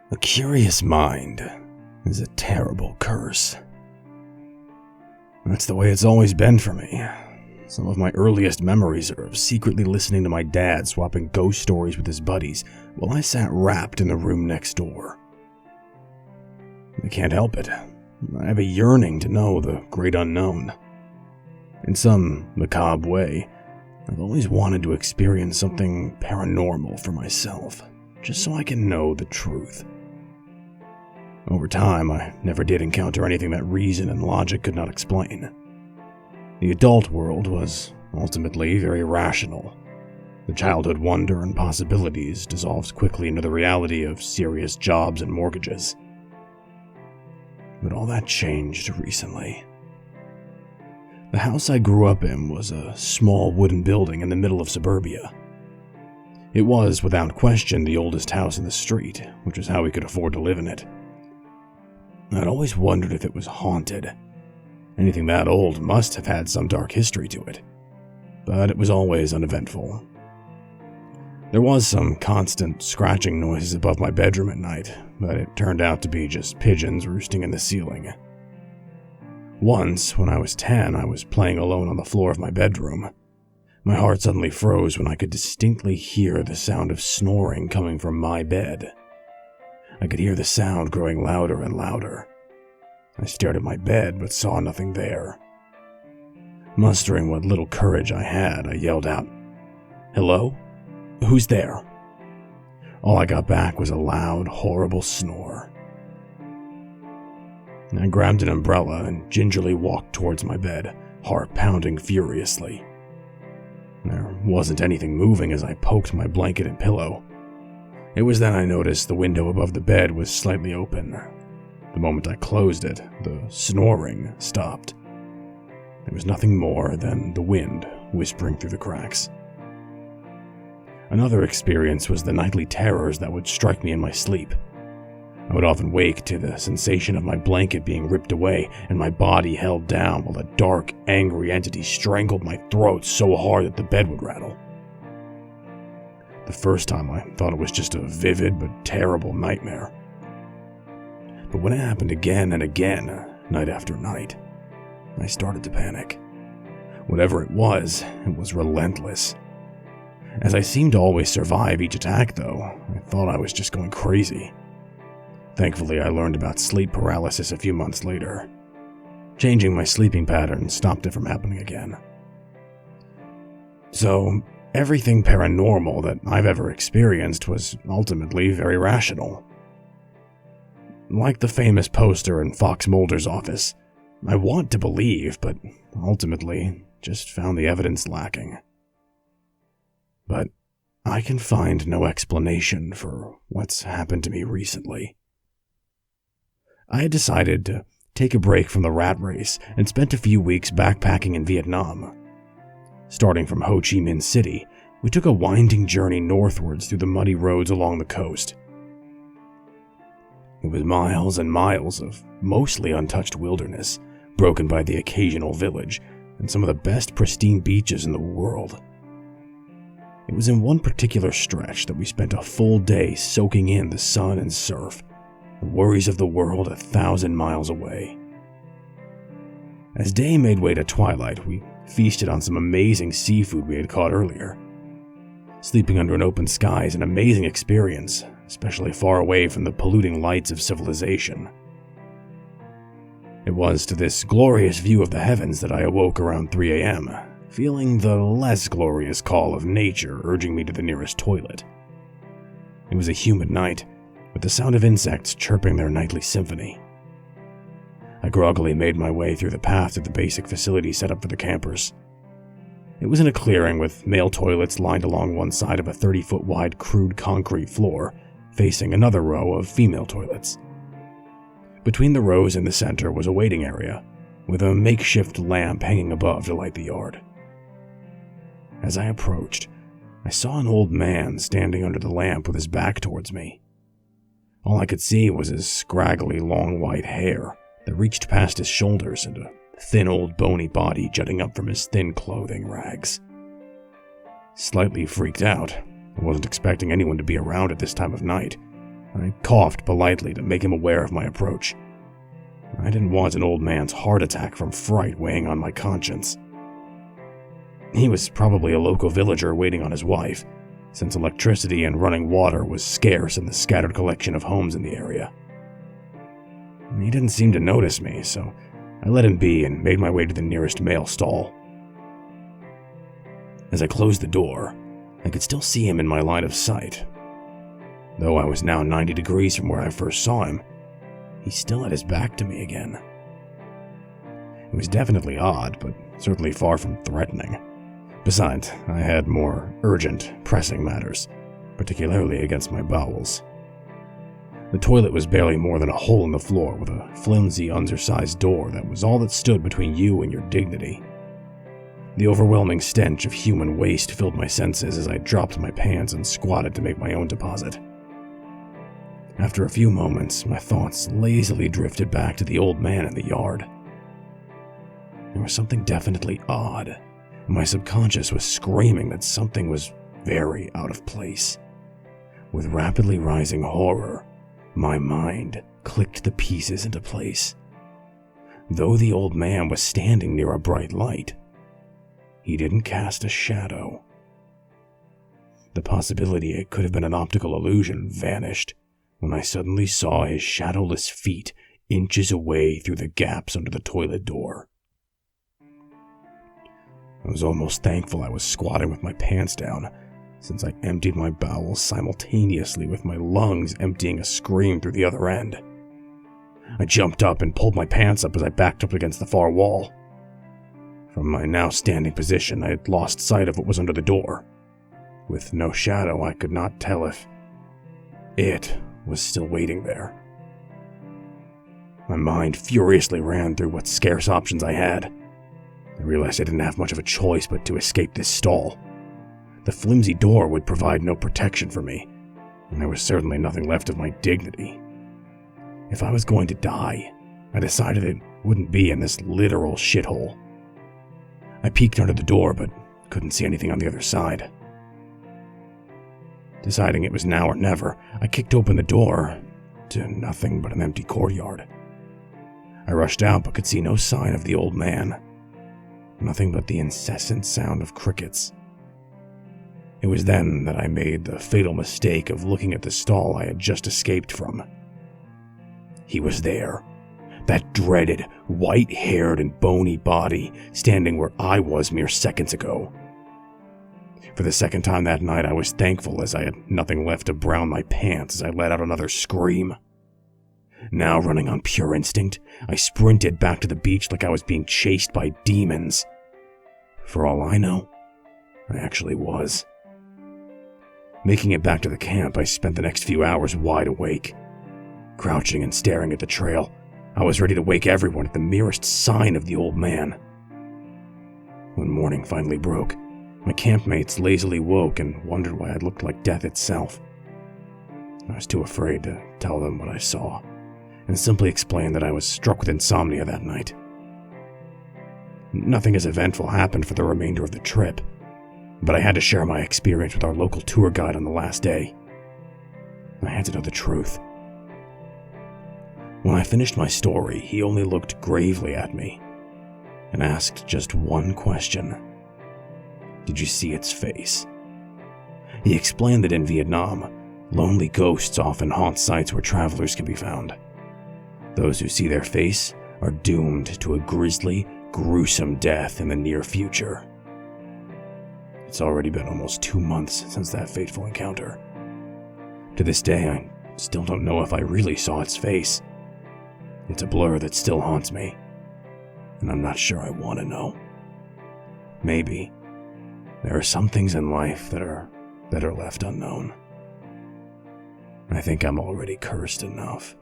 A curious mind is a terrible curse. That's the way it's always been for me. Some of my earliest memories are of secretly listening to my dad swapping ghost stories with his buddies while I sat wrapped in the room next door. I can't help it. I have a yearning to know the great unknown. In some macabre way, I've always wanted to experience something paranormal for myself, just so I can know the truth. Over time, I never did encounter anything that reason and logic could not explain. The adult world was ultimately very rational. The childhood wonder and possibilities dissolved quickly into the reality of serious jobs and mortgages. But all that changed recently. The house I grew up in was a small wooden building in the middle of suburbia. It was, without question, the oldest house in the street, which is how we could afford to live in it. I'd always wondered if it was haunted. Anything that old must have had some dark history to it, but it was always uneventful. There was some constant scratching noises above my bedroom at night, but it turned out to be just pigeons roosting in the ceiling. Once, when I was 10, I was playing alone on the floor of my bedroom. My heart suddenly froze when I could distinctly hear the sound of snoring coming from my bed. I could hear the sound growing louder and louder. I stared at my bed, but saw nothing there. Mustering what little courage I had, I yelled out, "Hello? Who's there?" All I got back was a loud, horrible snore. I grabbed an umbrella and gingerly walked towards my bed, heart pounding furiously. There wasn't anything moving as I poked my blanket and pillow. It was then I noticed the window above the bed was slightly open. The moment I closed it, the snoring stopped. There was nothing more than the wind whispering through the cracks. Another experience was the nightly terrors that would strike me in my sleep. I would often wake to the sensation of my blanket being ripped away and my body held down while a dark, angry entity strangled my throat so hard that the bed would rattle. The first time I thought it was just a vivid but terrible nightmare. But when it happened again and again, night after night, I started to panic. Whatever it was relentless. As I seemed to always survive each attack, though, I thought I was just going crazy. Thankfully, I learned about sleep paralysis a few months later. Changing my sleeping pattern stopped it from happening again. So, everything paranormal that I've ever experienced was ultimately very rational. Like the famous poster in Fox Mulder's office, I want to believe, but ultimately just found the evidence lacking. But I can find no explanation for what's happened to me recently. I had decided to take a break from the rat race and spent a few weeks backpacking in Vietnam. Starting from Ho Chi Minh City, we took a winding journey northwards through the muddy roads along the coast. It was miles and miles of mostly untouched wilderness, broken by the occasional village, and some of the best pristine beaches in the world. It was in one particular stretch that we spent a full day soaking in the sun and surf, the worries of the world 1,000 miles away. As day made way to twilight, we feasted on some amazing seafood we had caught earlier. Sleeping under an open sky is an amazing experience, especially far away from the polluting lights of civilization. It was to this glorious view of the heavens that I awoke around 3 a.m., feeling the less glorious call of nature urging me to the nearest toilet. It was a humid night, with the sound of insects chirping their nightly symphony. I groggily made my way through the path to the basic facility set up for the campers. It was in a clearing with male toilets lined along one side of a 30-foot wide crude concrete floor, facing another row of female toilets. Between the rows in the center was a waiting area, with a makeshift lamp hanging above to light the yard. As I approached, I saw an old man standing under the lamp with his back towards me. All I could see was his scraggly long white hair that reached past his shoulders and a thin old bony body jutting up from his thin clothing rags. Slightly freaked out, I wasn't expecting anyone to be around at this time of night. I coughed politely to make him aware of my approach. I didn't want an old man's heart attack from fright weighing on my conscience. He was probably a local villager waiting on his wife, since electricity and running water was scarce in the scattered collection of homes in the area. He didn't seem to notice me, so I let him be and made my way to the nearest male stall. As I closed the door, I could still see him in my line of sight. Though I was now 90 degrees from where I first saw him, he still had his back to me again. It was definitely odd, but certainly far from threatening. Besides, I had more urgent, pressing matters, particularly against my bowels. The toilet was barely more than a hole in the floor with a flimsy, undersized door that was all that stood between you and your dignity. The overwhelming stench of human waste filled my senses as I dropped my pants and squatted to make my own deposit. After a few moments, my thoughts lazily drifted back to the old man in the yard. There was something definitely odd, and my subconscious was screaming that something was very out of place. With rapidly rising horror, my mind clicked the pieces into place. Though the old man was standing near a bright light, he didn't cast a shadow. The possibility it could have been an optical illusion vanished when I suddenly saw his shadowless feet inches away through the gaps under the toilet door. I was almost thankful I was squatting with my pants down, since I emptied my bowels simultaneously with my lungs emptying a scream through the other end. I jumped up and pulled my pants up as I backed up against the far wall. From my now standing position, I had lost sight of what was under the door. With no shadow, I could not tell if it was still waiting there. My mind furiously ran through what scarce options I had. I realized I didn't have much of a choice but to escape this stall. The flimsy door would provide no protection for me, and there was certainly nothing left of my dignity. If I was going to die, I decided it wouldn't be in this literal shithole. I peeked under the door, but couldn't see anything on the other side. Deciding it was now or never, I kicked open the door to nothing but an empty courtyard. I rushed out but could see no sign of the old man. Nothing but the incessant sound of crickets. It was then that I made the fatal mistake of looking at the stall I had just escaped from. He was there, that dreaded, white-haired and bony body standing where I was mere seconds ago. For the second time that night, I was thankful as I had nothing left to brown my pants as I let out another scream. Now running on pure instinct, I sprinted back to the beach like I was being chased by demons. For all I know, I actually was. Making it back to the camp, I spent the next few hours wide awake. Crouching and staring at the trail, I was ready to wake everyone at the merest sign of the old man. When morning finally broke, my campmates lazily woke and wondered why I looked like death itself. I was too afraid to tell them what I saw, and simply explained that I was struck with insomnia that night. Nothing as eventful happened for the remainder of the trip, but I had to share my experience with our local tour guide on the last day. I had to know the truth. When I finished my story, he only looked gravely at me and asked just one question. Did you see its face? He explained that in Vietnam, lonely ghosts often haunt sites where travelers can be found. Those who see their face are doomed to a grisly, gruesome death in the near future. It's already been almost 2 months since that fateful encounter. To this day, I still don't know if I really saw its face. It's a blur that still haunts me, and I'm not sure I want to know. Maybe there are some things in life that are better left unknown. I think I'm already cursed enough.